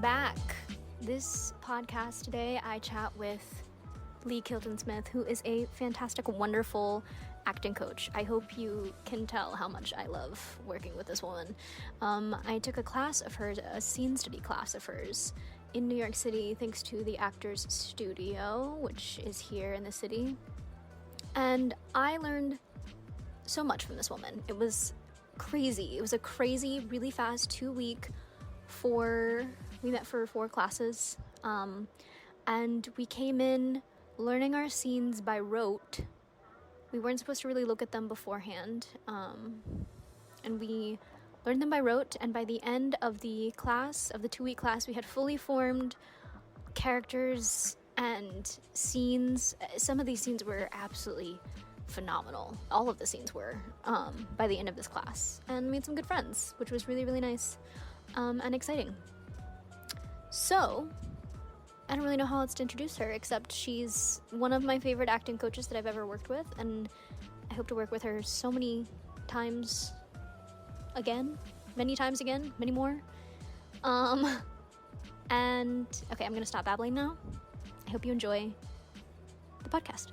back. This podcast today, I chat with Leigh Kilton-Smith, who is a fantastic, wonderful acting coach. I hope you can tell how much I love working with this woman. I took a class of hers, a scene study class of hers, in New York City, thanks to the Actors Studio, which is here in the city. And I learned so much from this woman. It was crazy. It was a crazy, really fast 2-week we met for 4 classes, and we came in learning our scenes by rote. We weren't supposed to really look at them beforehand, and we learned them by rote, and by the end of the class, of the 2-week class, we had fully formed characters and scenes. Some of these scenes were absolutely phenomenal. All of the scenes were, by the end of this class, and made some good friends, which was really, really nice. And exciting. So, I don't really know how else to introduce her, except she's one of my favorite acting coaches that I've ever worked with, and I hope to work with her so many times again, many more. And, okay, I'm gonna stop babbling now. I hope you enjoy the podcast.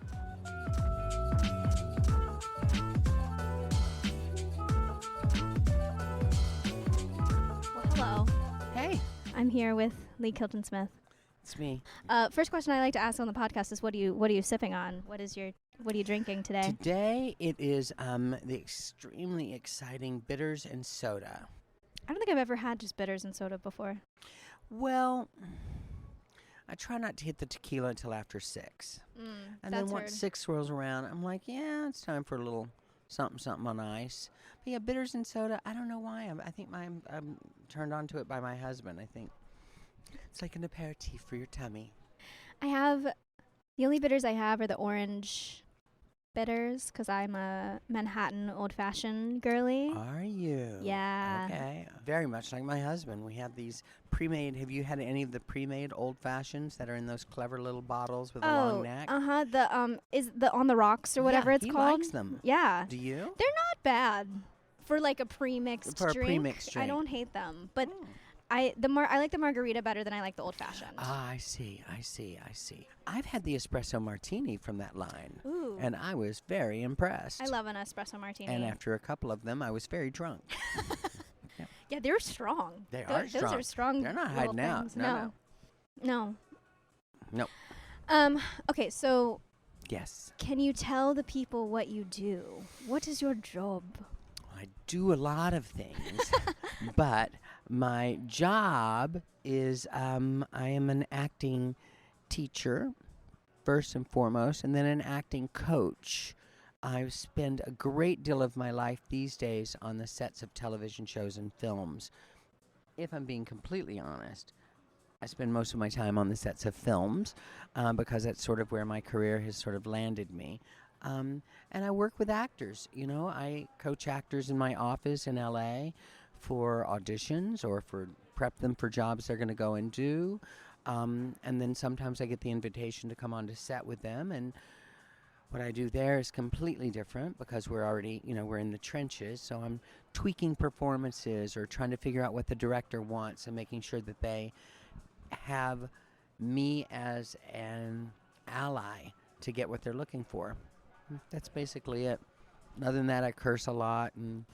Hello. Hey. I'm here with Leigh Kilton-Smith. It's me. First question I like to ask on the podcast is what are you sipping on? What are you drinking today? Today it is the extremely exciting bitters and soda. I don't think I've ever had just bitters and soda before. Well, I try not to hit the tequila until after 6. And then once 6 rolls around, I'm like, yeah, it's time for a little something on ice. But yeah, bitters and soda, I don't know why. I think I'm turned on to it by my husband. I think it's like an aperitif for your tummy. The only bitters I have are the orange bitters, because I'm a Manhattan old-fashioned girly. Are you? Yeah. Okay. Very much like my husband. We have these pre-made. Have you had any of the pre-made old-fashions that are in those clever little bottles with a long neck? Is the On the Rocks or whatever it's he called? Likes them. Yeah. Do you? They're not bad for like a pre-mixed drink. For a pre-mixed drink. I don't hate them, but I like the margarita better than I like the old-fashioned. Ah, I see. I've had the espresso martini from that line. Ooh. And I was very impressed. I love an espresso martini. And after a couple of them, I was very drunk. Yeah, they're strong. They are strong. Those are strong. They're not hiding out. No. No. Okay, so. Yes. Can you tell the people what you do? What is your job? I do a lot of things, but my job is I am an acting teacher, first and foremost, and then an acting coach. I spend a great deal of my life these days on the sets of television shows and films. If I'm being completely honest, I spend most of my time on the sets of films because that's sort of where my career has sort of landed me. And I work with actors. You know, I coach actors in my office in LA for auditions or for prep them for jobs they're going to go and do. And then sometimes I get the invitation to come on to set with them. And what I do there is completely different because we're already, we're in the trenches. So I'm tweaking performances or trying to figure out what the director wants and making sure that they have me as an ally to get what they're looking for. That's basically it. Other than that, I curse a lot, and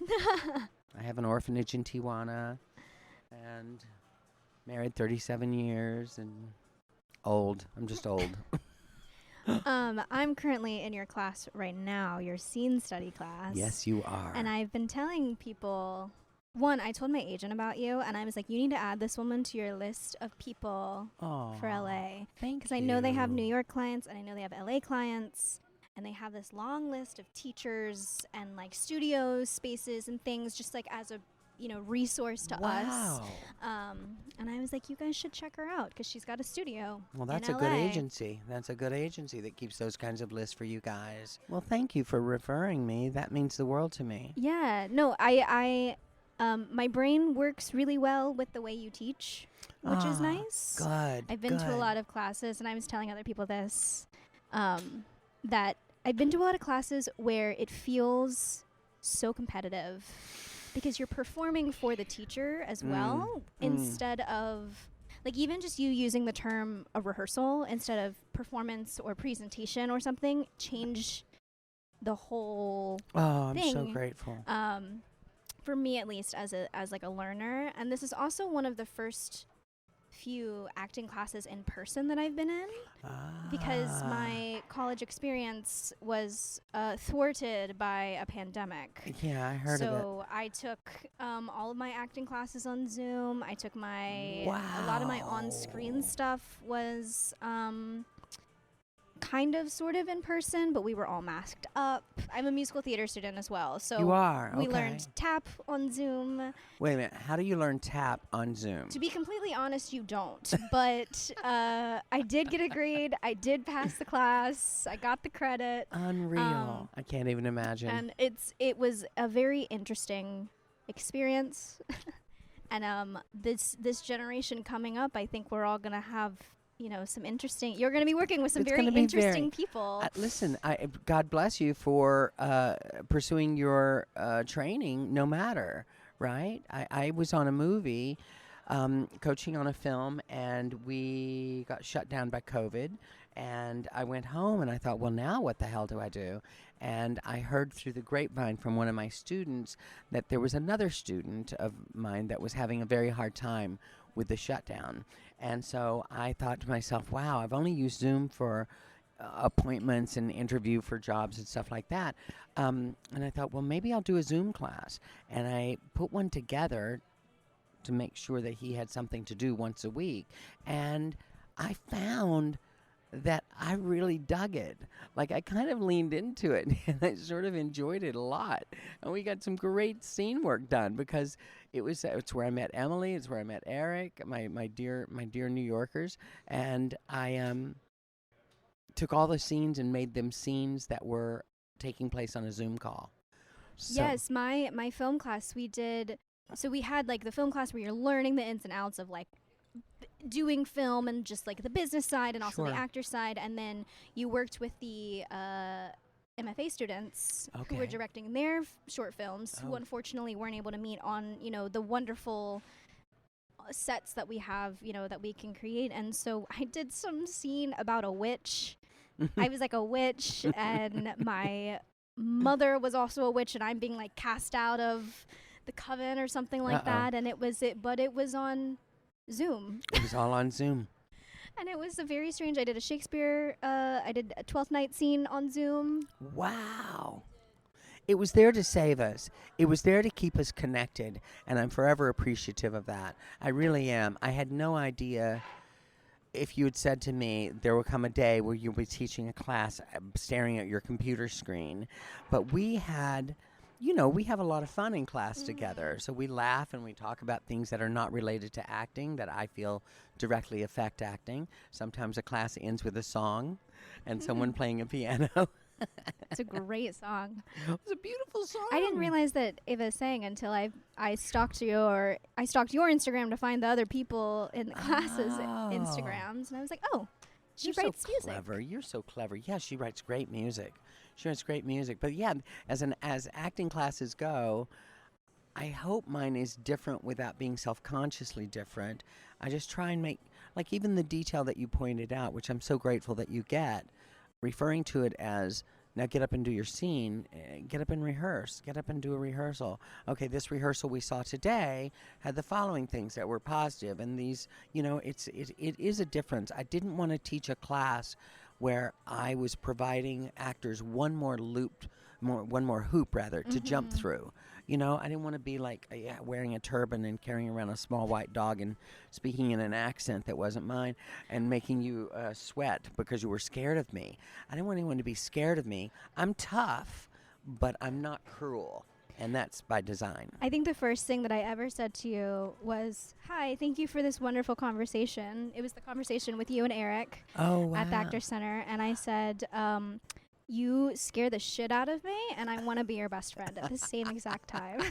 I have an orphanage in Tijuana, and married 37 years, and old. I'm just old. I'm currently in your class right now, your scene study class. Yes, you are. And I've been telling people, I told my agent about you, and I was like, you need to add this woman to your list of people for LA. Thank you. Because I know they have New York clients, and I know they have LA clients. And they have this long list of teachers and like studios, spaces, and things just like as a resource to us. And I was like, you guys should check her out because she's got a studio. Well, that's in a LA. good agency. That's a good agency that keeps those kinds of lists for you guys. Well, thank you for referring me. That means the world to me. Yeah. No, I my brain works really well with the way you teach, which is nice. Good. I've been to a lot of classes, and I was telling other people this, that I've been to a lot of classes where it feels so competitive because you're performing for the teacher as well instead of like even just you using the term a rehearsal instead of performance or presentation or something change the whole I'm thing. so grateful. For me at least as like a learner. And this is also one of the first few acting classes in person that I've been in, because my college experience was thwarted by a pandemic. Yeah, I heard of it. So I took all of my acting classes on Zoom. I took a lot of my on-screen stuff was kind of sort of in person, but we were all masked up. I'm a musical theater student as well, so You are? we Okay. learned tap on Zoom. Wait a minute. How do you learn tap on Zoom? To be completely honest, you don't. But I did get a grade. I did pass the class. I got the credit. Unreal. I can't even imagine. And it was a very interesting experience. And this generation coming up, I think we're all gonna have some interesting. You're gonna be working with some very interesting people. Listen, God bless you for pursuing your training, no matter. Right? I was on a movie, coaching on a film, and we got shut down by COVID. And I went home, and I thought, well, now what the hell do I do? And I heard through the grapevine from one of my students that there was another student of mine that was having a very hard time with the shutdown. And so I thought to myself, wow, I've only used Zoom for appointments and interview for jobs and stuff like that. And I thought, well, maybe I'll do a Zoom class. And I put one together to make sure that he had something to do once a week. And I found that I really dug it. Like, I kind of leaned into it, and I sort of enjoyed it a lot. And we got some great scene work done, because it's where I met Emily, it's where I met Eric, my dear New Yorkers, and I took all the scenes and made them scenes that were taking place on a Zoom call. So yes, my film class we did. So we had like the film class where you're learning the ins and outs of like doing film and just like the business side and also the actor side, and then you worked with the MFA students who were directing their short films, who unfortunately weren't able to meet on the wonderful sets that we have that we can create. And so I did some scene about a witch. I was like a witch, and my mother was also a witch, and I'm being like cast out of the coven or something like that. And it was on Zoom. It was all on Zoom. And it was a very strange. I did a Shakespeare. I did a 12th Night scene on Zoom. Wow. It was there to save us. It was there to keep us connected, and I'm forever appreciative of that. I really am. I had no idea. If you had said to me, there will come a day where you'll be teaching a class staring at your computer screen. But we had, we have a lot of fun in class together. So we laugh and we talk about things that are not related to acting that I feel directly affect acting. Sometimes a class ends with a song and someone playing a piano. It's a great song. It was a beautiful song. I didn't realize that Eva sang until I stalked your Instagram to find the other people in the classes' Instagrams, and I was like, oh, she writes music. Clever. You're so clever. Yeah, she writes great music. But yeah, as acting classes go, I hope mine is different without being self-consciously different. I just try and make, like, even the detail that you pointed out, which I'm so grateful that you get, referring to it as, now get up and do your scene, get up and rehearse, get up and do a rehearsal. Okay, this rehearsal we saw today had the following things that were positive, and these, it is a difference. I didn't want to teach a class where I was providing actors one more hoop to jump through. I didn't want to be like wearing a turban and carrying around a small white dog and speaking in an accent that wasn't mine and making you sweat because you were scared of me. I didn't want anyone to be scared of me. I'm tough, but I'm not cruel. And that's by design. I think the first thing that I ever said to you was, hi, thank you for this wonderful conversation. It was the conversation with you and Eric at the Actors Center. And I said, you scare the shit out of me, and I want to be your best friend at the same exact time.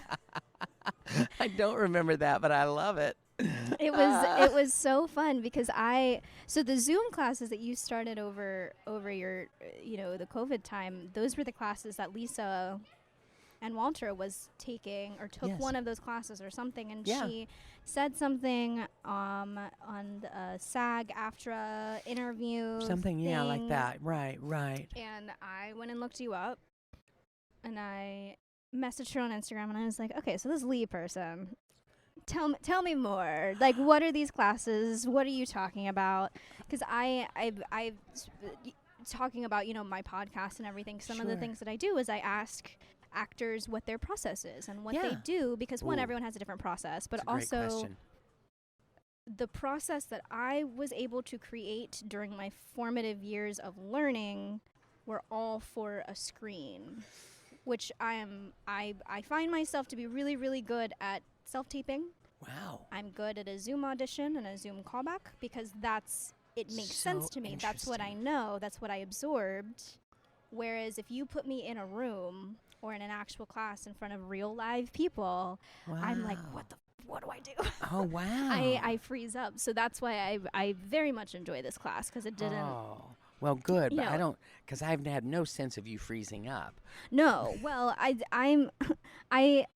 I don't remember that, but I love it. It was so fun because so the Zoom classes that you started over your the COVID time, those were the classes that Lisa and Walter was taking or took Yes. one of those classes or something, and Yeah. she said something on the SAG-AFTRA interview. Something, yeah, like thing. that. Right. And I went and looked you up, and I messaged her on Instagram, and I was like, okay, so this Leigh person, tell me more. Like, what are these classes? What are you talking about? Because I've talking about, you know, my podcast and everything. Some of the Sure. things that I do is I ask actors what their process is and what they Yeah. do, because one, Ooh. everyone has a different process, but That's a great also question. the process that I was able to create during my formative years of learning were all for a screen, which I find myself to be really, really good at self-taping. Wow. I'm good at a Zoom audition and a Zoom callback, because it makes sense So to me. That's what I interesting. know. That's what I absorbed. Whereas if you put me in a room or in an actual class in front of real live people, Wow. I'm like, what do I do? Oh, wow. I freeze up. So that's why I very much enjoy this class, because it didn't. Oh. Well, good, you but I know. don't, because I've had no sense of you freezing up. No, well, I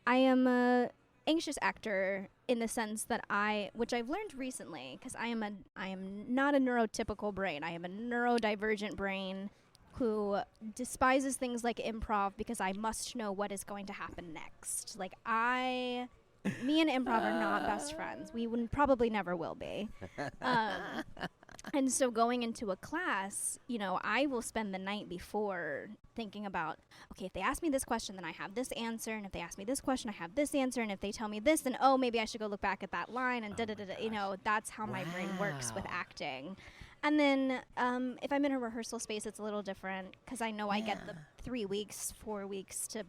am a anxious actor in the sense that which I've learned recently, because I am not a neurotypical brain. I am a neurodivergent brain who despises things like improv because I must know what is going to happen next. Like me and improv are not best friends. We probably never will be. And so going into a class, you know, I will spend the night before thinking about, okay, if they ask me this question, then I have this answer. And if they ask me this question, I have this answer. And if they tell me this, then, oh, maybe I should go look back at that line and da-da-da-da. You know, that's how my brain works with Wow. acting. And then if I'm in a rehearsal space, it's a little different, because I know I get the 3 weeks, 4 weeks to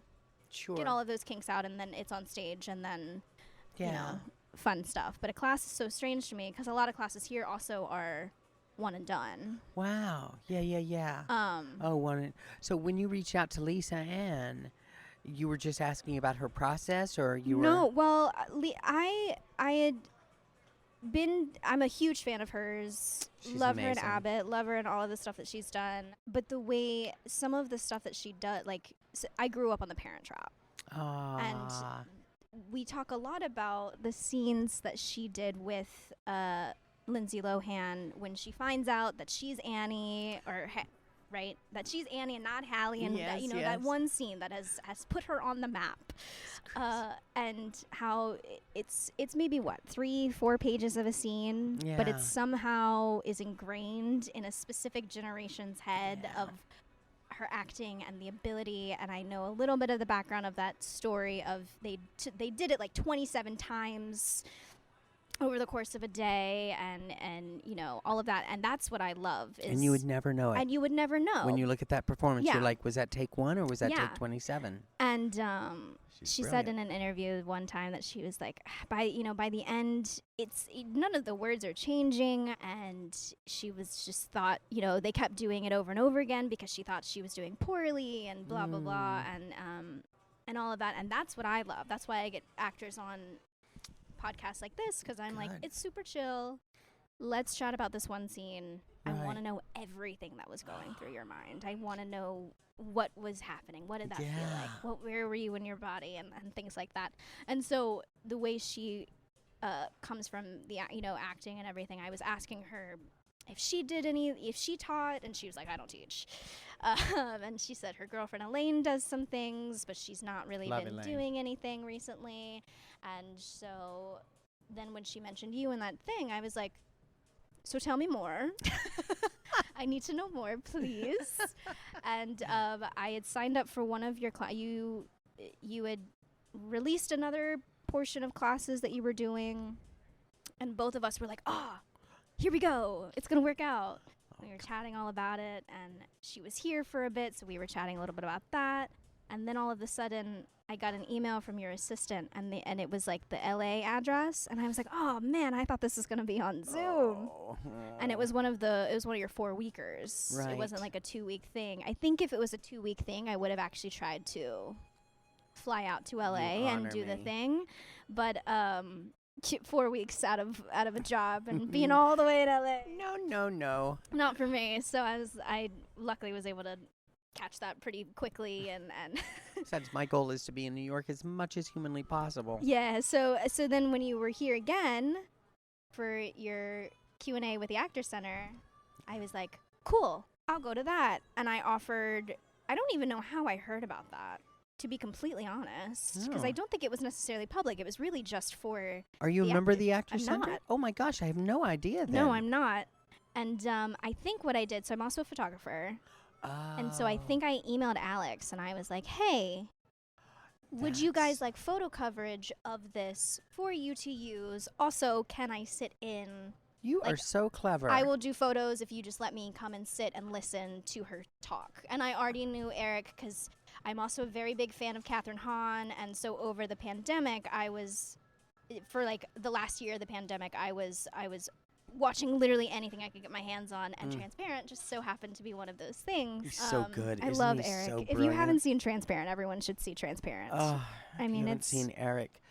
Sure. get all of those kinks out, and then it's on stage, and then, yeah. you know, fun stuff. But a class is so strange to me, because a lot of classes here also are one and done. Wow. Yeah. So when you reached out to Lisa Ann, you were just asking about her process, or you No, were? well, I had I'm a huge fan of hers. She's Love her in amazing. Abbott, love her in all of the stuff that she's done. But the way some of the stuff that she does, like, I grew up on The Parent Trap. Ah. We talk a lot about the scenes that she did with Lindsay Lohan when she finds out that she's Annie, right? That she's Annie and not Hallie, and that, you know, that one scene that has put her on the map. And how it's maybe 3-4 pages of a scene, but Yeah. it somehow is ingrained in a specific generation's head of her acting and the ability. And I know a little bit of the background of that story of they did it like 27 times over the course of a day, and you know, all of that. And that's what I love. And you would never know it. And you would never know. When you look at that performance, Yeah. you're like, was that take 1 or was that Yeah. take 27? And She's she said brilliant. in an interview one time that she was like, by the end, none of the words are changing, and she was just thought, you know, they kept doing it over and over again because she thought she was doing poorly and blah blah blah, and all of that. And that's what I love. That's why I get actors on podcasts like this, because I'm like, Good. it's super chill. Let's chat about this one scene. I Right. want to know everything that was going through your mind. I want to know what was happening. What did that feel like? Where were you in your body, and things like that. And so the way she comes from the acting and everything, I was asking her if she taught, and she was like, I don't teach. And she said her girlfriend Elaine does some things, but she's not really Love been Elaine. doing anything recently. And so then when she mentioned you in that thing, I was like, so tell me more. I need to know more, please. And I had signed up for one of your you had released another portion of classes that you were doing, and both of us were like, here we go. It's going to work out. We were chatting all about it, and she was here for a bit, so we were chatting a little bit about that. And then all of a sudden, I got an email from your assistant, and it was like the LA address, and I was like, oh man, I thought this was going to be on Zoom. And it was one of your 4-weekers. Right. It wasn't like a 2-week thing. I think if it was a 2-week thing, I would have actually tried to fly out to LA and do the thing. But 4 weeks out of a job and being all the way in LA. No. Not for me. So I luckily was able to catch that pretty quickly and Besides, my goal is to be in New York as much as humanly possible. yeah. So then when you were here again for your Q&A with the Actor Center, I was like, cool, I'll go to that. And I offered, I don't even know how I heard about that, to be completely honest, because I don't think it was necessarily public. It was really just for. Are you a member of the Actor I'm Center? not. Oh my gosh, I have no idea then. No, I'm not. And I think what I did, so I'm also a photographer. And so I think I emailed Alex and I was like, hey, would you guys like photo coverage of this for you to use? Also, can I sit in? You are so clever. I will do photos if you just let me come and sit and listen to her talk. And I already knew Eric because I'm also a very big fan of Catherine Hahn. And so over the pandemic, for like the last year of the pandemic, I was watching literally anything I could get my hands on, and Transparent just so happened to be one of those things. He's so good. I Isn't love he Eric. so If you haven't seen Transparent, everyone should see Transparent. I mean, you haven't seen Eric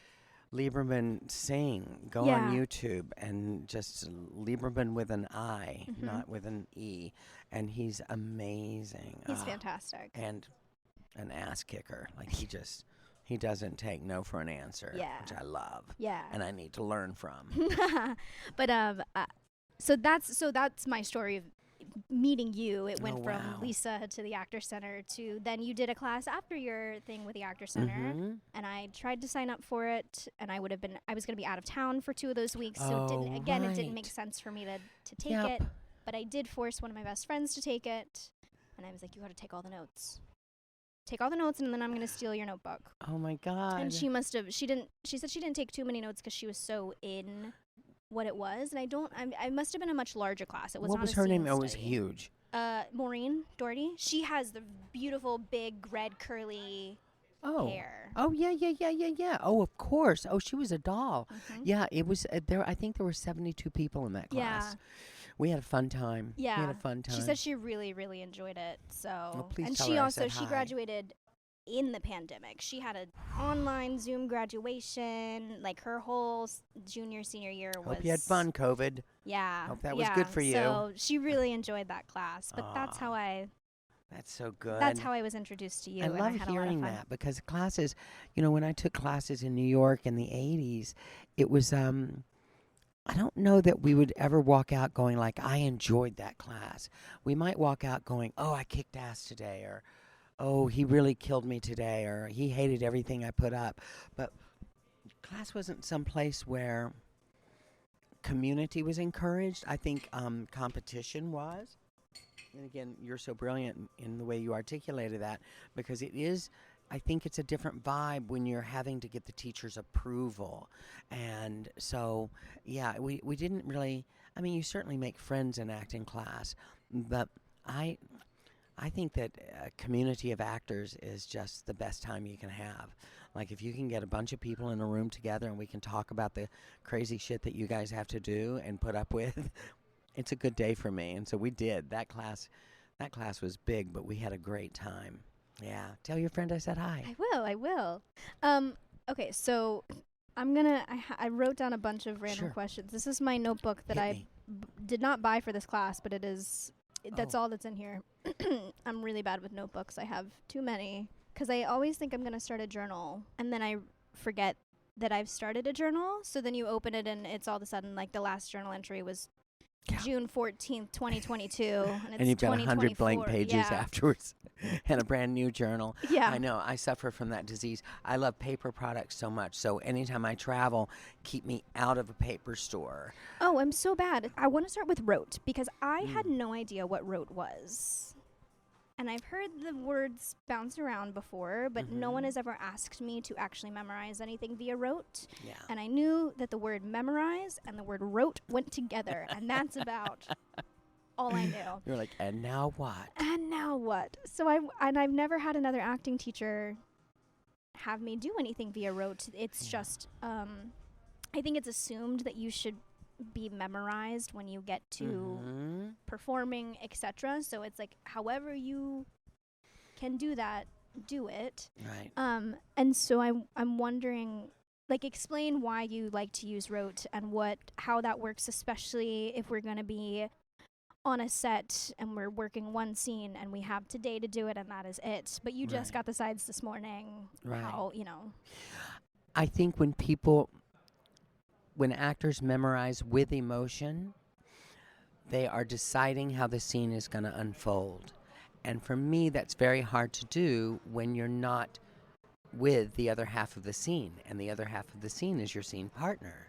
Lieberman sing. Go on YouTube and just Lieberman with an I, not with an E, and he's amazing. He's fantastic. And an ass kicker. Like he doesn't take no for an answer, which I love. Yeah. And I need to learn from. But so that's my story of meeting you. It went from Lisa to the Actor Center to then you did a class after your thing with the Actor Center, and I tried to sign up for it, and I was going to be out of town for 2 of those weeks, so it didn't make sense for me to take it, but I did force one of my best friends to take it, and I was like, you got to take all the notes. Take all the notes, and then I'm going to steal your notebook. Oh my God. And she said she didn't take too many notes because she was so in what it was. And I must have been a much larger class. It was what not was a her scene name? It was study. huge. Maureen Doherty. She has the beautiful, big, red, curly hair. Oh, yeah. Oh, of course. Oh, she was a doll. Yeah, it was there. I think there were 72 people in that class. Yeah. We had a fun time. Yeah. We had a fun time. She said she really, really enjoyed it. So, well, please and tell she her also I said hi. graduated in the pandemic. She had an online Zoom graduation. Like her whole junior, senior year was. Hope you had fun, COVID. Yeah. Hope that was good for you. So she really enjoyed that class. But that's how That's so good. That's how I was introduced to you. I love hearing that because classes, when I took classes in New York in the 80s, it was, I don't know that we would ever walk out going like, I enjoyed that class. We might walk out going, oh, I kicked ass today, or, oh, he really killed me today, or he hated everything I put up. But class wasn't some place where community was encouraged. I think competition was. And again, you're so brilliant in the way you articulated that, because it is, I think it's a different vibe when you're having to get the teacher's approval. And so, yeah, we didn't really, I mean, you certainly make friends in acting class, but I think that a community of actors is just the best time you can have. Like, if you can get a bunch of people in a room together and we can talk about the crazy shit that you guys have to do and put up with, it's a good day for me. And so we did. That class was big, but we had a great time. Yeah. Tell your friend I said hi. I will. Okay, so I wrote down a bunch of random questions. This is my notebook that I did not buy for this class, but that's all that's in here. I'm really bad with notebooks. I have too many because I always think I'm going to start a journal, and then I forget that I've started a journal. So then you open it, and it's all of a sudden like the last journal entry was June 14th, 2022. And you've got 100 blank pages afterwards and a brand new journal. Yeah. I know. I suffer from that disease. I love paper products so much. So anytime I travel, keep me out of a paper store. Oh, I'm so bad. I want to start with rote because I had no idea what rote was. And I've heard the words bounce around before, but no one has ever asked me to actually memorize anything via rote. Yeah. And I knew that the word memorize and the word rote went together, and that's about all I knew. You're like, and now what? And now what? So I've never had another acting teacher have me do anything via rote. It's just, I think it's assumed that you should be memorized when you get to performing, etc. So it's like, however you can do that, do it. Right. And so I'm wondering, like, explain why you like to use rote and how that works, especially if we're going to be on a set and we're working one scene and we have today to do it and that is it. But you just got the sides this morning. Right. How, you know. I think when actors memorize with emotion, they are deciding how the scene is going to unfold. And for me, that's very hard to do when you're not with the other half of the scene. And the other half of the scene is your scene partner.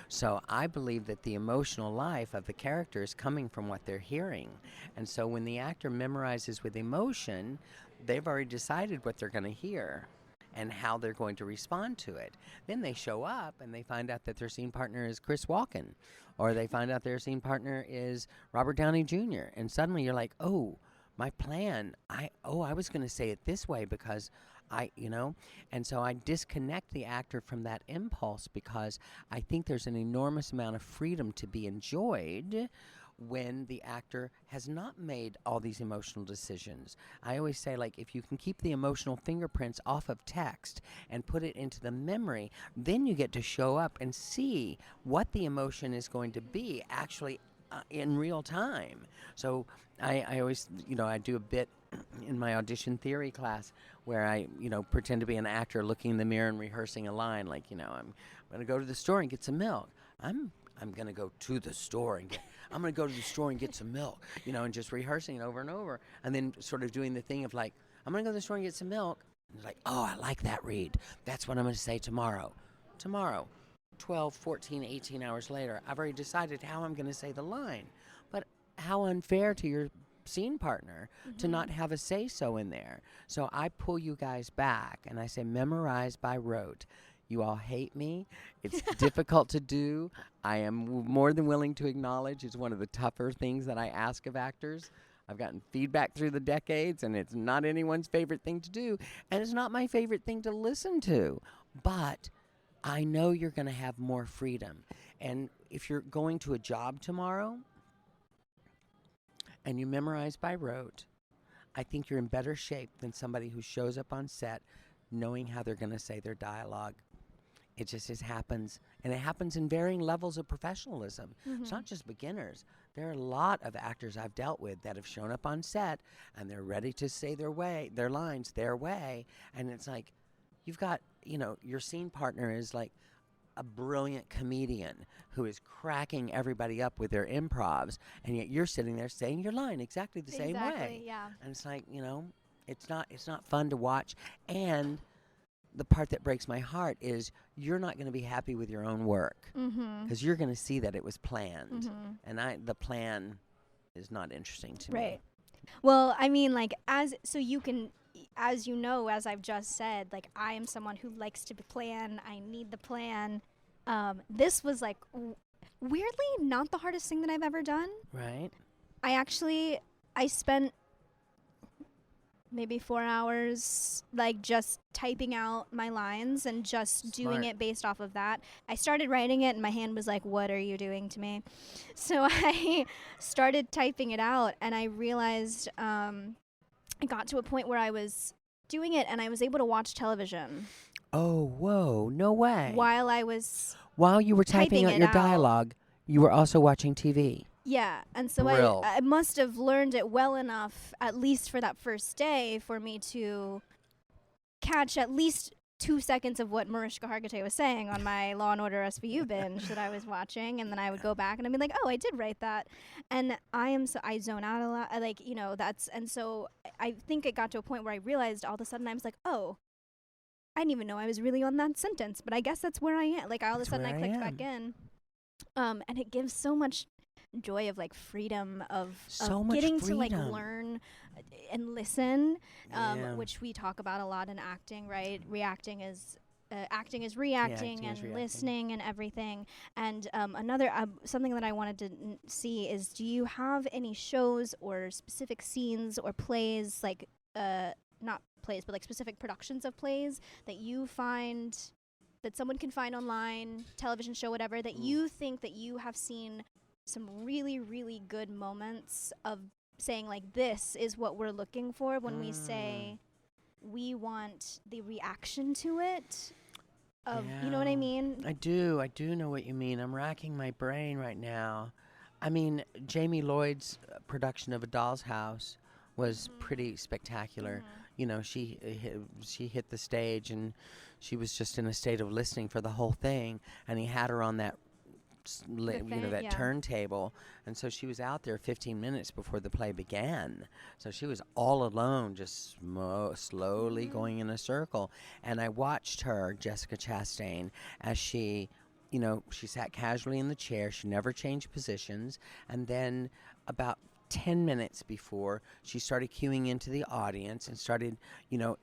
So I believe that the emotional life of the character is coming from what they're hearing. And so when the actor memorizes with emotion, they've already decided what they're going to hear and how they're going to respond to it. Then they show up and they find out that their scene partner is Chris Walken, or they find out their scene partner is Robert Downey Jr. And suddenly you're like, oh, my plan, I was going to say it this way because and so I disconnect the actor from that impulse because I think there's an enormous amount of freedom to be enjoyed when the actor has not made all these emotional decisions. I always say, like, if you can keep the emotional fingerprints off of text and put it into the memory, then you get to show up and see what the emotion is going to be actually in real time. So I always, I do a bit in my audition theory class where I, pretend to be an actor looking in the mirror and rehearsing a line like, I'm going to go to the store and get some milk. I'm going to go to the store and I'm going to go to the store and get some milk, and just rehearsing it over and over. And then sort of doing the thing of like, I'm going to go to the store and get some milk. And it's like, oh, I like that read. That's what I'm going to say tomorrow. 12, 14, 18 hours later, I've already decided how I'm going to say the line. But how unfair to your scene partner to not have a say-so in there. So I pull you guys back and I say, memorize by rote. You all hate me. It's difficult to do. I am more than willing to acknowledge it's one of the tougher things that I ask of actors. I've gotten feedback through the decades, and it's not anyone's favorite thing to do, and it's not my favorite thing to listen to. But I know you're going to have more freedom. And if you're going to a job tomorrow and you memorize by rote, I think you're in better shape than somebody who shows up on set knowing how they're going to say their dialogue. It just happens. And it happens in varying levels of professionalism. It's not just beginners. There are a lot of actors I've dealt with that have shown up on set and they're ready to say their lines their way. And it's like, you've got, your scene partner is like a brilliant comedian who is cracking everybody up with their improvs, and yet you're sitting there saying your line exactly the same way. Yeah. And it's like, it's not fun to watch. And the part that breaks my heart is you're not going to be happy with your own work because you're going to see that it was planned, and the plan is not interesting to me. Right. Well, I mean, like, as I've just said, like, I am someone who likes to plan. I need the plan. This was, like, weirdly not the hardest thing that I've ever done. Right. I spent maybe 4 hours, like, just typing out my lines and just doing it based off of that. I started writing it, and my hand was like, what are you doing to me? So I started typing it out, and I realized I got to a point where I was doing it, and I was able to watch television. Oh, whoa, no way. While you were typing out your dialogue, you were also watching TV. Yeah, and so I must have learned it well enough, at least for that first day, for me to catch at least 2 seconds of what Mariska Hargitay was saying on my Law & Order SVU binge that I was watching, and then I would go back and I'd be like, oh, I did write that. And I zone out a lot, and so I think it got to a point where I realized all of a sudden I was like, oh, I didn't even know I was really on that sentence, but I guess that's where I am. Like, all of a sudden I clicked back in. And it gives so much joy of, like, freedom of getting to, like, learn and listen, which we talk about a lot in acting, right? Acting is reacting and listening and everything. And another something that I wanted to see is, do you have any shows or specific scenes or plays, like not plays, but like specific productions of plays that you find that someone can find online, television show, whatever, that you think that you have seen some really, really good moments of saying, like, this is what we're looking for when we say we want the reaction to it? You know what I mean? I do know what you mean. I'm racking my brain right now. I mean, Jamie Lloyd's production of A Doll's House was pretty spectacular. You know, she hit the stage, and she was just in a state of listening for the whole thing. And he had her on that, that turntable, and so she was out there 15 minutes before the play began. So she was all alone, just slowly going in a circle. And I watched her, Jessica Chastain, as she. She sat casually in the chair. She never changed positions. And then about 10 minutes before, she started cueing into the audience and started,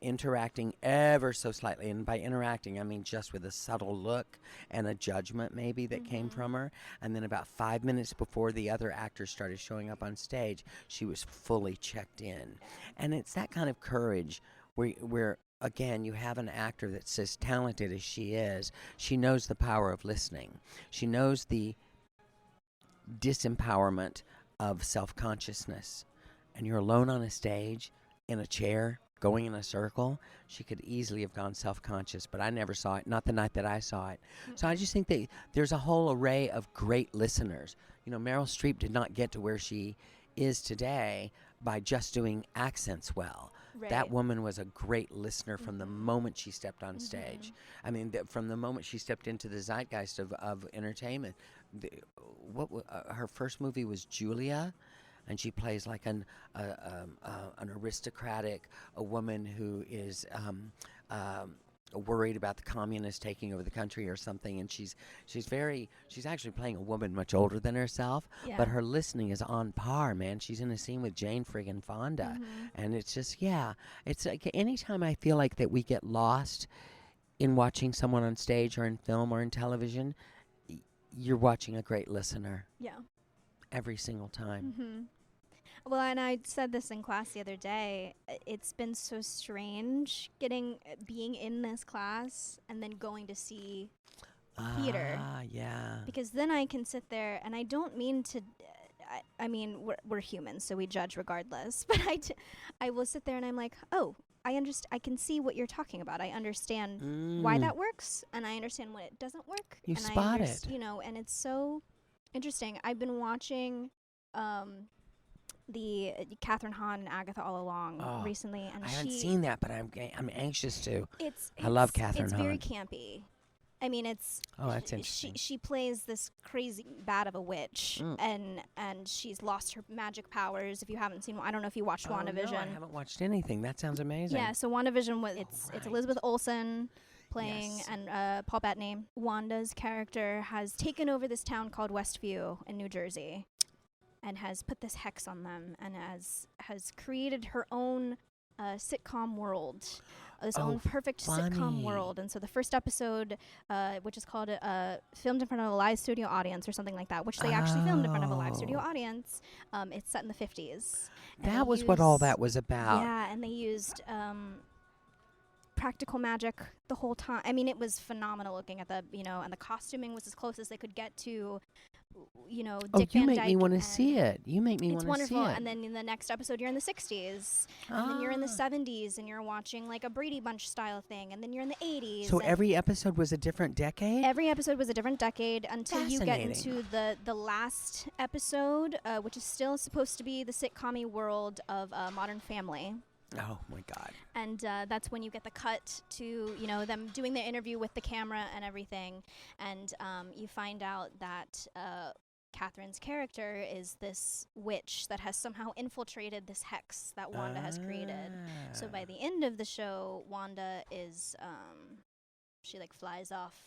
interacting ever so slightly. And by interacting, I mean just with a subtle look and a judgment maybe that came from her. And then about 5 minutes before the other actors started showing up on stage, she was fully checked in. And it's that kind of courage where again, you have an actor that's as talented as she is. She knows the power of listening. She knows the disempowerment of self-consciousness. And you're alone on a stage, in a chair, going in a circle. She could easily have gone self-conscious, but I never saw it, not the night that I saw it. So I just think that there's a whole array of great listeners. Meryl Streep did not get to where she is today by just doing accents well. Right. That woman was a great listener from the moment she stepped on stage. I mean, from the moment she stepped into the zeitgeist of entertainment. Her first movie was Julia, and she plays like an aristocratic, a woman who is worried about the communists taking over the country or something, and she's actually playing a woman much older than herself, but her listening is on par, man. She's in a scene with Jane friggin' Fonda, and it's just, it's like anytime I feel like that we get lost in watching someone on stage or in film or in television, you're watching a great listener. Yeah. Every single time. Well, and I said this in class the other day. It's been so strange being in this class and then going to see theater. Yeah. Because then I can sit there, and I don't mean to. I mean, we're humans, so we judge regardless. But I will sit there, and I'm like, oh, I understand. I can see what you're talking about. I understand why that works, and I understand when it doesn't work. You and spot it. And it's so interesting. I've been watching. The Catherine Hahn and Agatha All Along recently, and I haven't seen that, but I'm anxious to. I love Catherine Hahn. It's very campy. I mean, it's that's interesting. She plays this crazy bad of a witch, and she's lost her magic powers. If you haven't seen, I don't know if you watched WandaVision. No, I haven't watched anything. That sounds amazing. Yeah, so WandaVision it's Elizabeth Olsen playing, and Paul Bettany. Wanda's character has taken over this town called Westview in New Jersey, and has put this hex on them, and has created her own sitcom world, this own perfect sitcom world. And so the first episode, which is called filmed in front of a live studio audience or something like that, which they actually filmed in front of a live studio audience, it's set in the 50s. That was what all that was about. Yeah, and they used practical magic the whole time. I mean, it was phenomenal looking at and the costuming was as close as they could get to, Dick Van Dyke. You make me want to see it. You make me want to see it. It's wonderful. And then in the next episode, you're in the 60s. And then you're in the 70s, and you're watching like a Brady Bunch style thing. And then you're in the 80s. So every episode was a different decade? Every episode was a different decade until you get into the last episode, which is still supposed to be the sitcom-y world of Modern Family. Oh, my God. And that's when you get the cut to, them doing their interview with the camera and everything. And you find out that Catherine's character is this witch that has somehow infiltrated this hex that Wanda has created. So by the end of the show, Wanda is, she flies off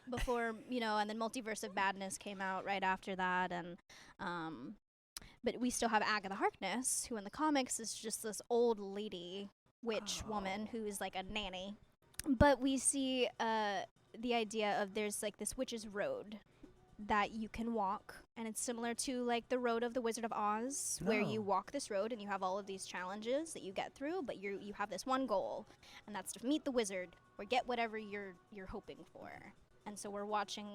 before, and then Multiverse of Madness came out right after that. And but we still have Agatha Harkness, who in the comics is just this old lady witch woman who is like a nanny. But we see the idea of there's this witch's road that you can walk, and it's similar to the road of the Wizard of Oz, where you walk this road and you have all of these challenges that you get through, but you have this one goal, and that's to meet the wizard or get whatever you're hoping for. And so we're watching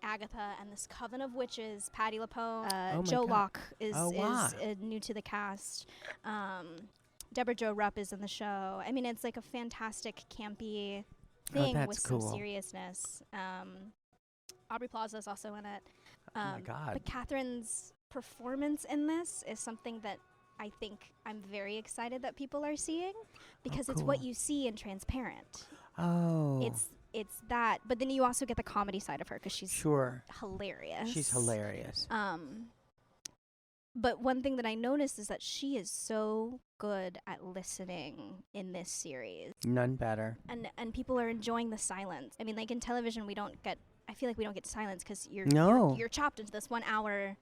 Agatha and this coven of witches. Patti LuPone, Joe Locke is new to the cast. Deborah Jo Rupp is in the show. I mean, it's a fantastic campy thing with some seriousness. Aubrey Plaza is also in it. Oh my God. But Catherine's performance in this is something that I think I'm very excited that people are seeing, because it's what cool. you see in Transparent. Oh. It's that, but then you also get the comedy side of her because she's Sure. hilarious. She's hilarious. But one thing that I noticed is that she is so good at listening in this series. None better. And people are enjoying the silence. I mean, like in television, I feel like we don't get silence because you're chopped into this 1 hour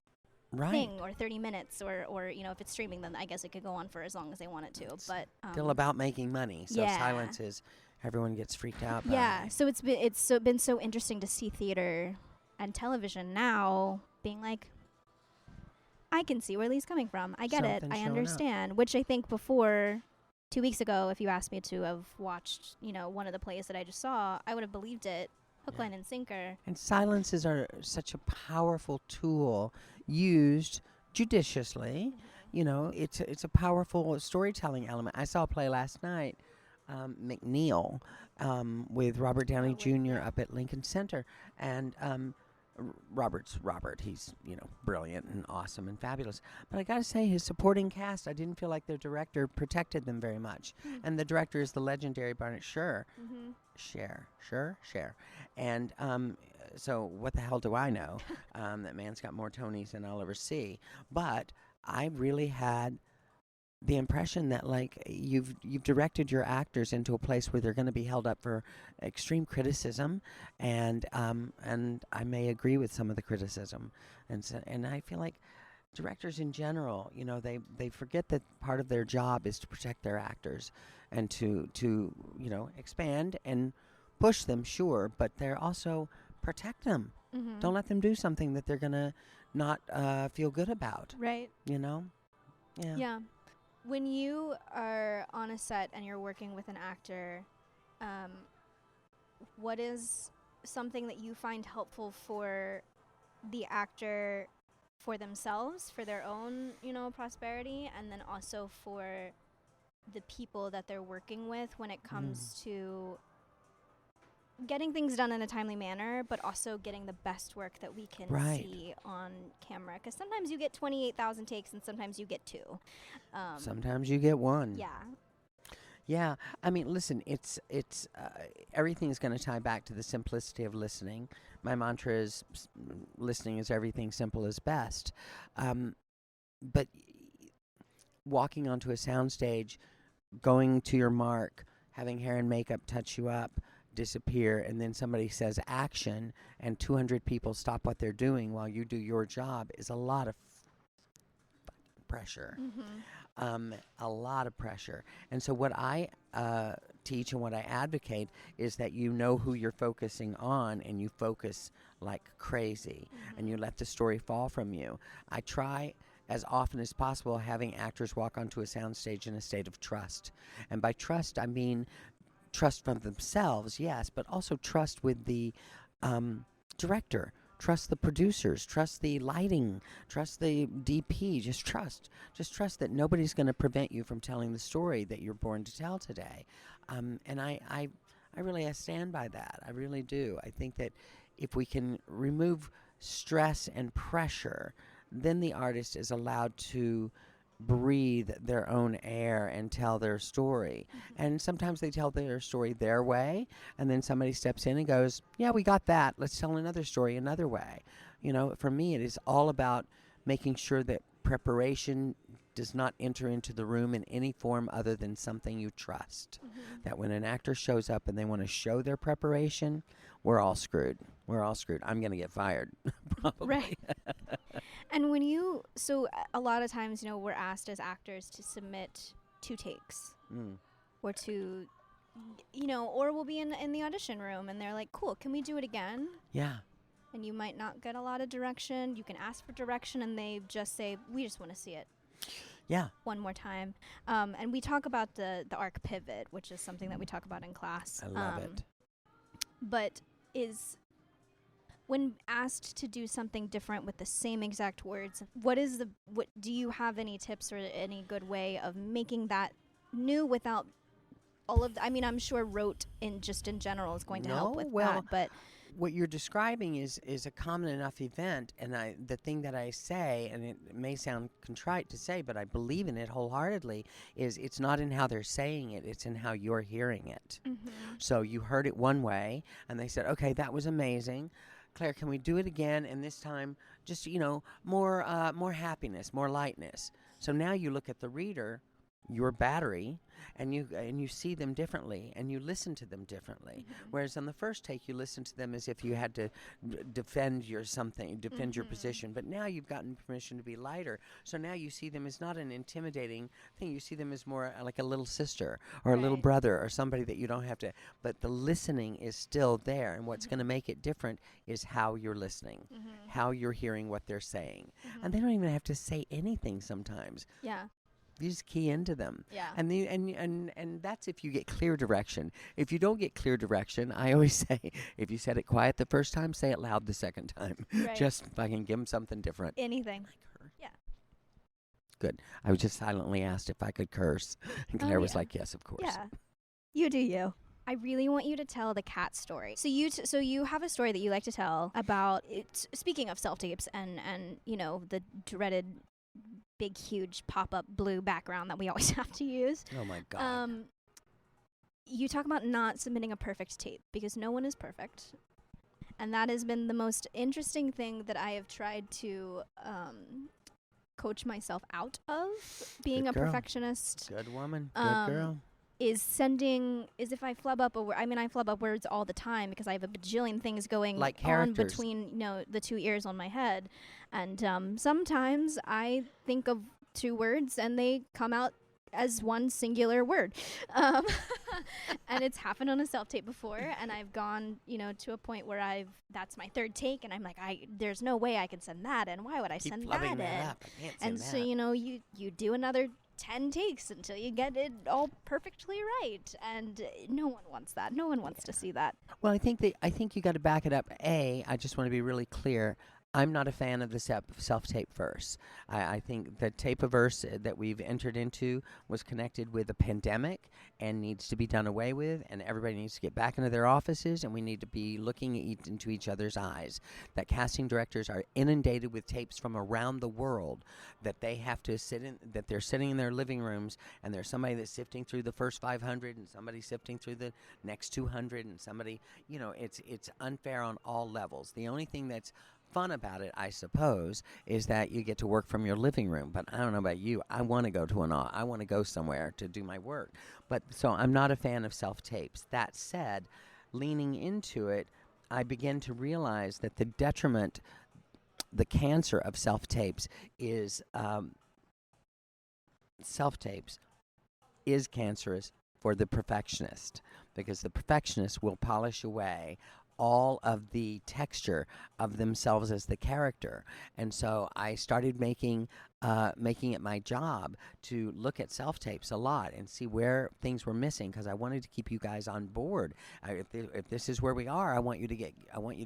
thing, or 30 minutes, or if it's streaming, then I guess it could go on for as long as they want it to. It's but still about making money. So silence is, everyone gets freaked out by. Yeah, so it's been so interesting to see theater and television now being like, I can see where Leigh's coming from. I get it. I understand. Which I think before, 2 weeks ago, if you asked me to have watched, one of the plays that I just saw, I would have believed it. Hook, line, and sinker. And silences are such a powerful tool used judiciously. It's a powerful storytelling element. I saw a play last night, McNeil, with Robert Downey Jr. up at Lincoln Center. And Robert. He's, brilliant and awesome and fabulous. But I got to say, his supporting cast, I didn't feel like their director protected them very much. And the director is the legendary Barnett Shure. Shure. And so what the hell do I know? That man's got more Tonys than I'll ever see. But I really had the impression that, like, you've directed your actors into a place where they're going to be held up for extreme criticism, and I may agree with some of the criticism, and I feel like directors in general, they forget that part of their job is to protect their actors and to expand and push them, sure, but they're also protect them. Don't let them do something that they're gonna not feel good about. Right. Yeah. When you are on a set and you're working with an actor, what is something that you find helpful for the actor, for themselves, for their own, prosperity, and then also for the people that they're working with when it comes to getting things done in a timely manner, but also getting the best work that we can see on camera? Because sometimes you get 28,000 takes and sometimes you get 2. Sometimes you get 1. Yeah. I mean, listen, it's everything's going to tie back to the simplicity of listening. My mantra is listening is everything, simple is best. But walking onto a soundstage, going to your mark, having hair and makeup touch you up, disappear, and then somebody says action and 200 people stop what they're doing while you do your job is a lot of pressure. A lot of pressure. And so what I teach and what I advocate is that you know who you're focusing on, and you focus like crazy, and you let the story fall from you. I try as often as possible having actors walk onto a soundstage in a state of trust. And by trust, I mean trust from themselves, yes, but also trust with the director, trust the producers, trust the lighting, trust the DP, just trust that nobody's going to prevent you from telling the story that you're born to tell today. And I really stand by that. I really do. I think that if we can remove stress and pressure, then the artist is allowed to breathe their own air and tell their story. And sometimes they tell their story their way, and then somebody steps in and goes, yeah, we got that, let's tell another story another way. For me, it is all about making sure that preparation does not enter into the room in any form other than something you trust. That when an actor shows up and they want to show their preparation, we're all screwed. I'm going to get fired, probably. Right. And so a lot of times, we're asked as actors to submit 2 takes, or to, or we'll be in the audition room and they're like, cool, can we do it again? Yeah. And you might not get a lot of direction. You can ask for direction and they just say, we just want to see it. Yeah. One more time. And we talk about the arc pivot, which is something that we talk about in class. I love it. But when asked to do something different with the same exact words, what do you have any tips or any good way of making that new without all of I mean, I'm sure rote in general is going to help with that, but what you're describing is a common enough event, and the thing that I say, and it may sound contrite to say, but I believe in it wholeheartedly, is it's not in how they're saying it, it's in how you're hearing it. So you heard it one way, and they said, okay, that was amazing. Claire, can we do it again? And this time, just, more happiness, more lightness. So now you look at the reader, your battery, and you see them differently, and you listen to them differently. Whereas on the first take, you listen to them as if you had to defend your position. But now you've gotten permission to be lighter. So now you see them as not an intimidating thing. You see them as more like a little sister or a little brother or somebody that you don't have to. But the listening is still there, and what's going to make it different is how you're listening, how you're hearing what they're saying, and they don't even have to say anything sometimes. Yeah. You just key into them. Yeah. And that's if you get clear direction. If you don't get clear direction, I always say, if you said it quiet the first time, say it loud the second time. Right. Just fucking give them something different. Anything. Like her. Yeah. Good. I was just silently asked if I could curse. And Claire was like, yes, of course. Yeah. You do you. I really want you to tell the cat story. So you have a story that you like to tell about it. Speaking of self-tapes and the dreaded big, huge pop-up blue background that we always have to use. Oh, my God. You talk about not submitting a perfect tape because no one is perfect. And that has been the most interesting thing that I have tried to coach myself out of, being a perfectionist. Good woman. Good girl. Is if I flub up I flub up words all the time because I have a bajillion things going on between the two ears on my head, and sometimes I think of two words and they come out as one singular word, and it's happened on a self-tape before, and I've gone to a point where that's my third take, and I'm like, there's no way I can send that in. Why would I send that in? And so you do another 10 takes until you get it all perfectly right, and no one wants that. No one wants to see that. Well, I think you got to back it up. I just want to be really clear. I'm not a fan of the self-tape verse. I think the tape-a-verse that we've entered into was connected with a pandemic and needs to be done away with, and everybody needs to get back into their offices, and we need to be looking into each other's eyes. That casting directors are inundated with tapes from around the world that they have to that they're sitting in their living rooms, and there's somebody that's sifting through the first 500 and somebody sifting through the next 200, and somebody, it's unfair on all levels. The only thing that's fun about it, I suppose, is that you get to work from your living room. But I don't know about you. I want to go I want to go somewhere to do my work. But so I'm not a fan of self-tapes. That said, leaning into it, I begin to realize that the detriment, the cancer of self-tapes is cancerous for the perfectionist, because the perfectionist will polish away all of the texture of themselves as the character. And so I started making it my job to look at self-tapes a lot and see where things were missing, because I wanted to keep you guys on board. If this is where we are, I want you to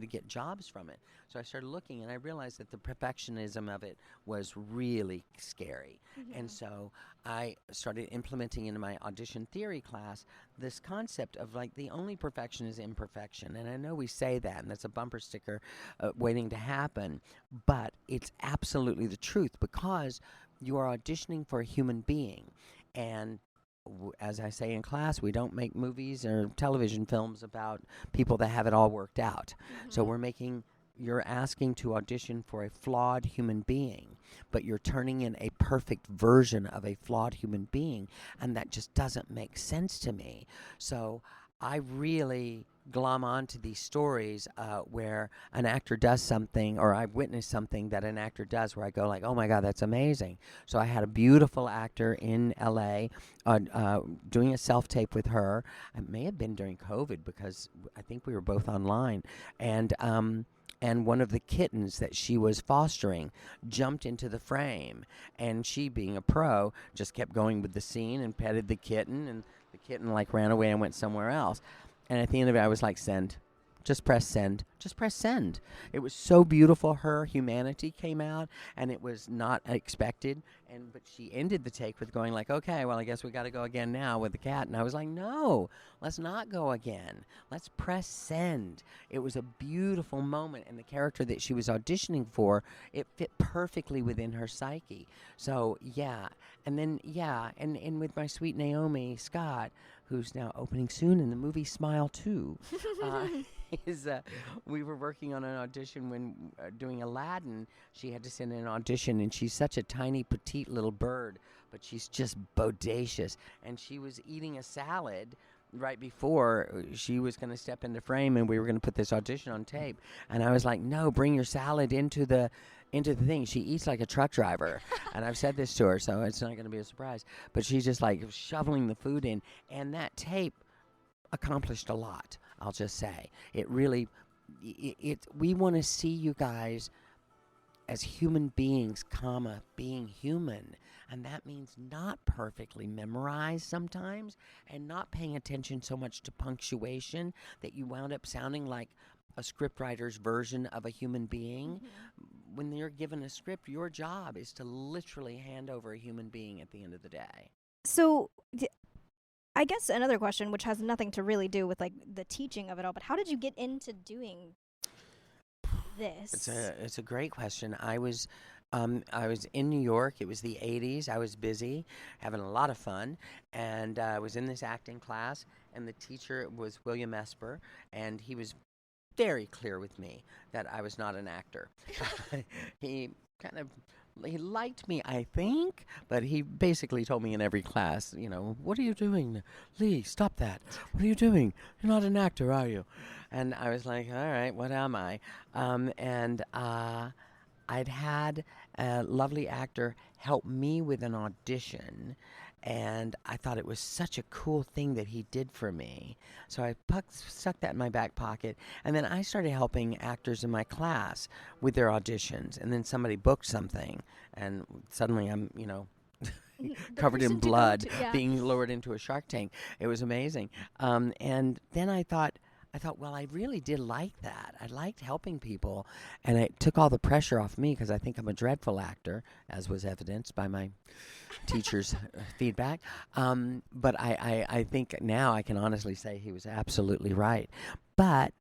get jobs from it. So I started looking, and I realized that the perfectionism of it was really scary. And so I started implementing into my audition theory class this concept of the only perfection is imperfection. And I know we say that, and that's a bumper sticker waiting to happen, but it's absolutely the truth, because you are auditioning for a human being. And as I say in class, we don't make movies or television films about people that have it all worked out. So you're asking to audition for a flawed human being, but you're turning in a perfect version of a flawed human being, and that just doesn't make sense to me. So I really glom onto these stories where an actor does something, or I've witnessed something that an actor does where I go oh my God, that's amazing. So I had a beautiful actor in LA doing a self-tape with her. It may have been during COVID, because I think we were both online, and one of the kittens that she was fostering jumped into the frame, and she, being a pro, just kept going with the scene and petted the kitten, and the kitten ran away and went somewhere else. And at the end of it, I was like, send. just press send. Just press send. It was so beautiful. Her humanity came out, and it was not expected. But she ended the take with going like, okay, well, I guess we got to go again now with the cat. And I was like, no, let's not go again. Let's press send. It was a beautiful moment, and the character that she was auditioning for, it fit perfectly within her psyche. So, yeah. And then, and with my sweet Naomi Scott, who's now opening soon in the movie Smile 2, we were working on an audition when doing Aladdin. She had to send in an audition, and she's such a tiny, petite little bird, but she's just bodacious. And she was eating a salad right before she was going to step into frame, and we were going to put this audition on tape. And I was like, no, bring your salad into the thing. She eats like a truck driver. And I've said this to her, so it's not going to be a surprise. But she's just like shoveling the food in. And that tape accomplished a lot, I'll just say. It really, we want to see you guys as human beings, being human. And that means not perfectly memorized sometimes, and not paying attention so much to punctuation that you wound up sounding like a scriptwriter's version of a human being. Mm-hmm. When you're given a script, your job is to literally hand over a human being at the end of the day. So, I guess another question, which has nothing to really do with like the teaching of it all, but how did you get into doing this? It's a great question. I was in New York. It was the 80s. I was busy, having a lot of fun, and I was in this acting class, and the teacher was William Esper, and he was very clear with me that I was not an actor. He liked me, I think, but he basically told me in every class, what are you doing? Leigh, stop that. What are you doing? You're not an actor, are you? And I was like, all right, what am I? I'd had a lovely actor help me with an audition, and I thought it was such a cool thing that he did for me. So I stuck that in my back pocket, and then I started helping actors in my class with their auditions, and then somebody booked something, and suddenly I'm, covered in blood, being lowered into a shark tank. It was amazing. And then I thought, well, I really did like that. I liked helping people, and it took all the pressure off me because I think I'm a dreadful actor, as was evidenced by my teacher's feedback. But I think now I can honestly say he was absolutely right. But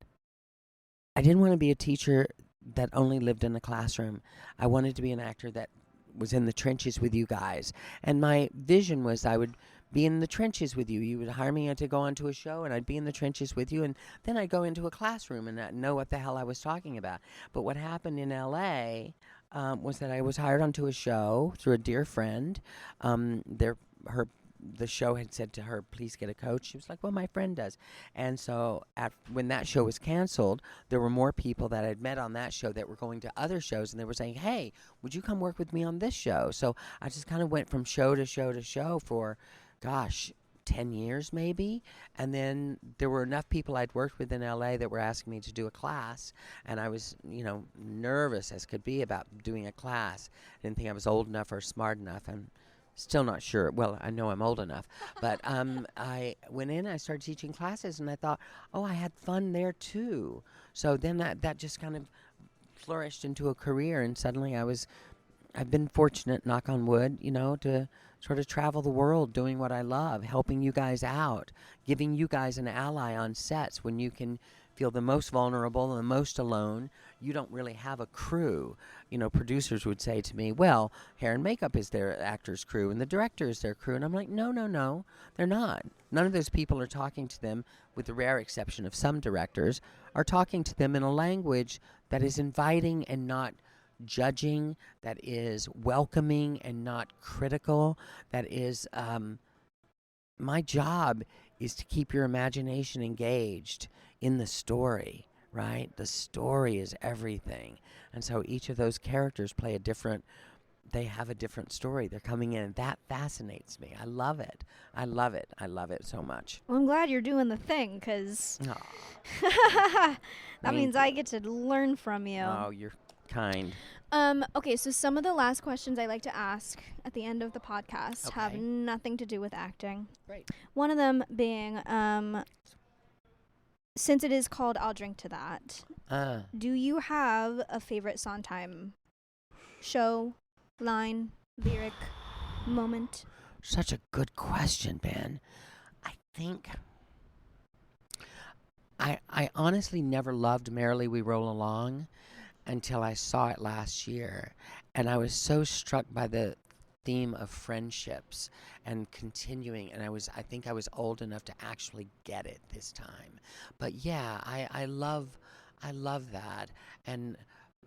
I didn't want to be a teacher that only lived in a classroom. I wanted to be an actor that was in the trenches with you guys. And my vision was I would be in the trenches with you. You would hire me to go onto a show, and I'd be in the trenches with you, and then I'd go into a classroom and not know what the hell I was talking about. But what happened in L.A. Was that I was hired onto a show through a dear friend. The show had said to her, please get a coach. She was like, well, my friend does. And so when that show was canceled, there were more people that I'd met on that show that were going to other shows, and they were saying, hey, would you come work with me on this show? So I just kind of went from show to show to show for 10 years maybe. And then there were enough people I'd worked with in LA that were asking me to do a class, and I was, nervous as could be about doing a class. I didn't think I was old enough or smart enough. I'm still not sure. Well, I know I'm old enough, but I went in, I started teaching classes, and I thought, oh, I had fun there too. So then that just kind of flourished into a career, and suddenly I've been fortunate, knock on wood, to sort of travel the world doing what I love, helping you guys out, giving you guys an ally on sets when you can feel the most vulnerable and the most alone. You don't really have a crew. Producers would say to me, well, hair and makeup is their actor's crew and the director is their crew. And I'm like, no, they're not. None of those people are talking to them, with the rare exception of some directors, are talking to them in a language that is inviting and not judging, that is welcoming and not critical, that is, my job is to keep your imagination engaged in the story, right? The story is everything. And so each of those characters they have a different story. They're coming in, and that fascinates me. I love it. I love it so much. Well, I'm glad you're doing the thing, because that means I get to learn from you. Oh, you're kind. Okay, so some of the last questions I like to ask at the end of the podcast have nothing to do with acting. Great. One of them being, since it is called I'll Drink to That, Uh, do you have a favorite Sondheim show, line, lyric, moment? Such a good question, Ben. I think I honestly never loved Merrily We Roll Along until I saw it last year. And I was so struck by the theme of friendships and continuing. And I think I was old enough to actually get it this time. But yeah, I love that. And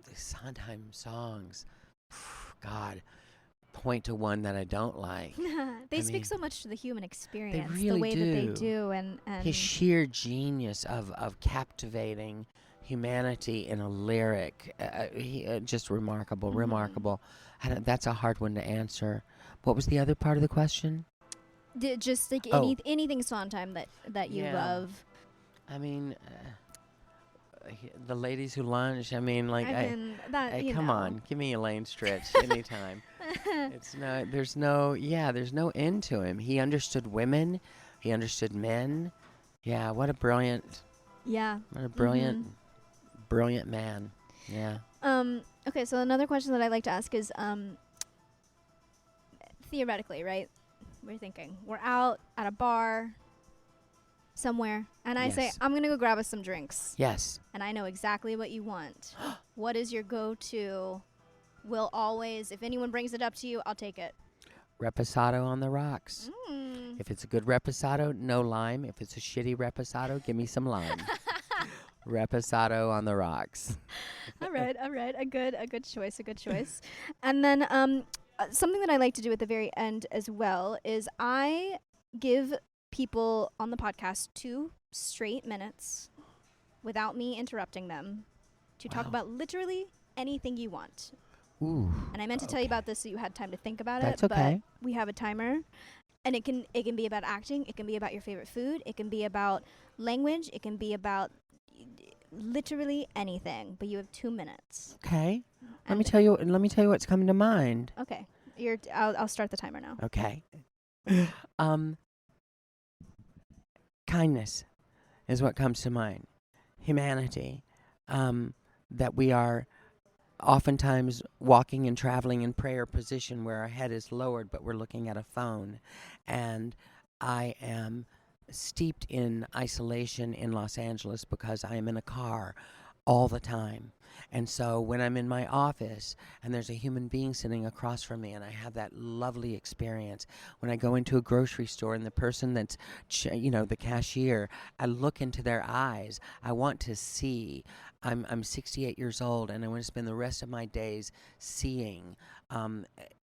the Sondheim songs, God, point to one that I don't like. They I speak mean, so much to the human experience, really the way that they do. do, and His sheer genius of captivating humanity in a lyric, just remarkable, Mhm. remarkable. That's a hard one to answer. What was the other part of the question? Just like Oh. anything Sondheim that you Yeah. love. I mean, the ladies who lunch. I mean, like, come on, give me Elaine Stritch anytime. There's no end to him. He understood women, he understood men. Yeah, what a brilliant, Yeah. brilliant man. Yeah. Okay, so another question that I like to ask is, theoretically, right? We're thinking we're out at a bar somewhere, and I say Yes. I'm gonna go grab us some drinks, Yes. and I know exactly what you want. What is your go-to? Will always, if anyone brings it up to you, I'll take it. Reposado on the rocks. Mm. If it's a good reposado, no lime. If it's a shitty reposado, give me some lime. Reposado on the rocks. All right. A good choice. And then something that I like to do at the very end as well is I give people on the podcast 2 straight minutes without me interrupting them to talk Wow. about literally anything you want. Ooh. And I meant to tell you about this so you had time to think about That's it. okay. But we have a timer. And it can be about acting. It can be about your favorite food. It can be about language. It can be about literally anything. But you have 2 minutes. Okay. Let And- me tell you what's coming to mind. Okay. I'll start the timer now. Okay. Kindness is what comes to mind. Humanity. That we are oftentimes walking and traveling in prayer position where our head is lowered, but we're looking at a phone. And I am steeped in isolation in Los Angeles because I am in a car all the time. And so when I'm in my office and there's a human being sitting across from me and I have that lovely experience, when I go into a grocery store and the person that's, the cashier, I look into their eyes. I want to see. I'm 68 years old and I want to spend the rest of my days seeing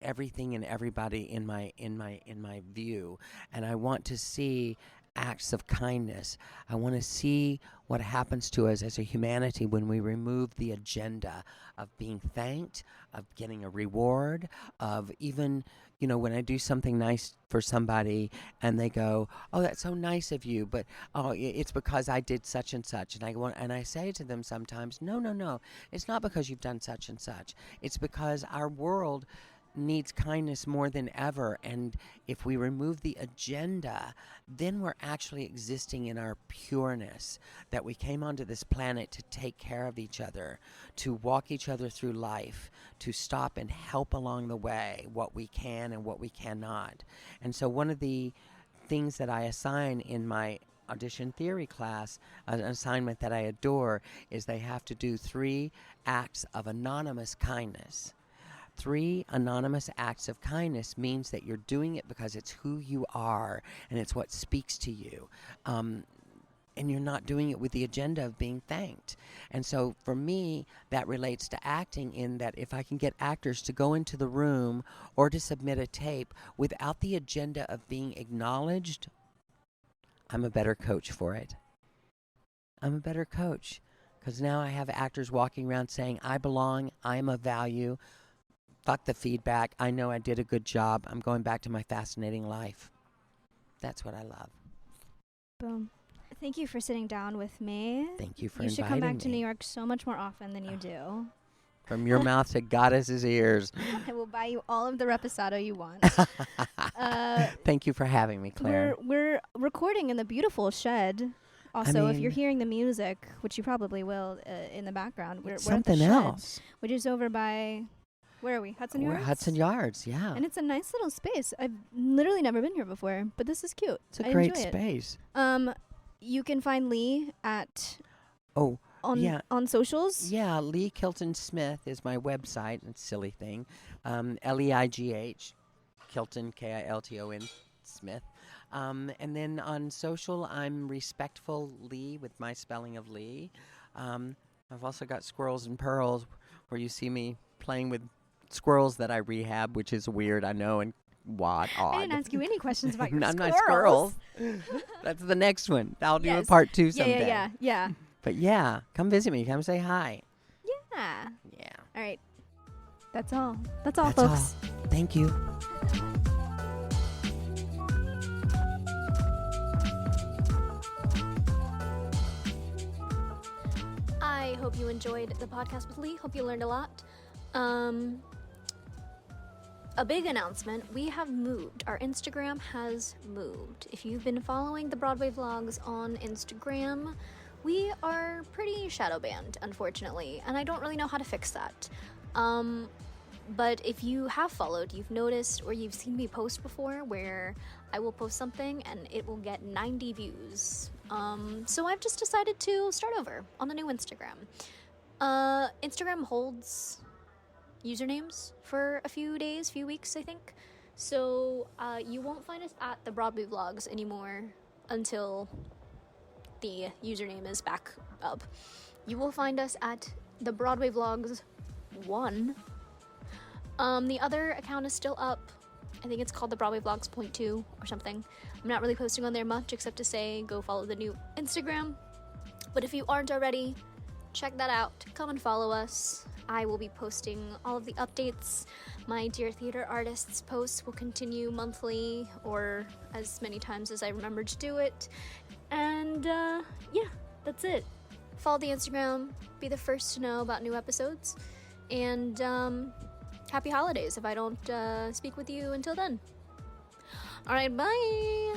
everything and everybody in my view. And I want to see acts of kindness. I want to see what happens to us as a humanity when we remove the agenda of being thanked, of getting a reward, of even, when I do something nice for somebody and they go, "Oh, that's so nice of you, but it's because I did such and such." And I say to them sometimes, "No. It's not because you've done such and such. It's because our world needs kindness more than ever, and if we remove the agenda, then we're actually existing in our pureness, that we came onto this planet to take care of each other, to walk each other through life, to stop and help along the way what we can and what we cannot." And so one of the things that I assign in my audition theory class, an assignment that I adore, is they have to do 3 acts of anonymous kindness. 3 anonymous acts of kindness means that you're doing it because it's who you are and it's what speaks to you. And you're not doing it with the agenda of being thanked. And so for me, that relates to acting in that if I can get actors to go into the room or to submit a tape without the agenda of being acknowledged, I'm a better coach for it. I'm a better coach because now I have actors walking around saying, "I belong, I'm of value. Fuck the feedback. I know I did a good job. I'm going back to my fascinating life." That's what I love. Boom. Thank you for sitting down with me. Thank you for You inviting should come back to me. New York so much more often than you do. From your mouth to goddess's ears. I will buy you all of the reposado you want. Thank you for having me, Claire. We're recording in the beautiful shed Also, if mean, you're hearing the music, which you probably will in the background, we're at the something Shed, else. which is over by, where are we? Hudson We're Yards? Hudson Yards, yeah. And it's a nice little space. I've literally never been here before, but this is cute. It's a I great enjoy it. space. You can find Leigh at Oh, yeah. on socials. Yeah, Leigh Kilton-Smith is my website. It's a silly thing. Leigh, Kilton, Kilton, Smith. And then on social, I'm Respectful Leigh with my spelling of Leigh. I've also got Squirrels and Pearls, where you see me playing with squirrels that I rehab, which is weird, I know, and odd. I didn't ask you any questions about your Not my squirrels. That's the next one. I'll do a Yes. part 2 someday. Yeah. But yeah, come visit me. Come say hi. Yeah. Yeah. All right. That's all. That's all, That's folks. all. Thank you. I hope you enjoyed the podcast with Leigh. Hope you learned a lot. A big announcement. We have moved. Our Instagram has moved. If you've been following the Broadway vlogs on Instagram, we are pretty shadow banned, unfortunately, and I don't really know how to fix that. But if you have followed, you've noticed or you've seen me post before where I will post something and it will get 90 views. So I've just decided to start over on a new Instagram. Instagram holds usernames for a few days, few weeks, I think. So you won't find us at the Broadway vlogs anymore until the username is back up. You will find us at the Broadway vlogs 1. The other account is still up. I think it's called the Broadway Vlogs .2 or something. I'm not really posting on there much except to say go follow the new Instagram. But if you aren't already, check that out. Come and follow us. I will be posting all of the updates. My Dear Theater Artists posts will continue monthly or as many times as I remember to do it. And yeah, that's it. Follow the Instagram. Be the first to know about new episodes. And happy holidays if I don't speak with you until then. All right, bye.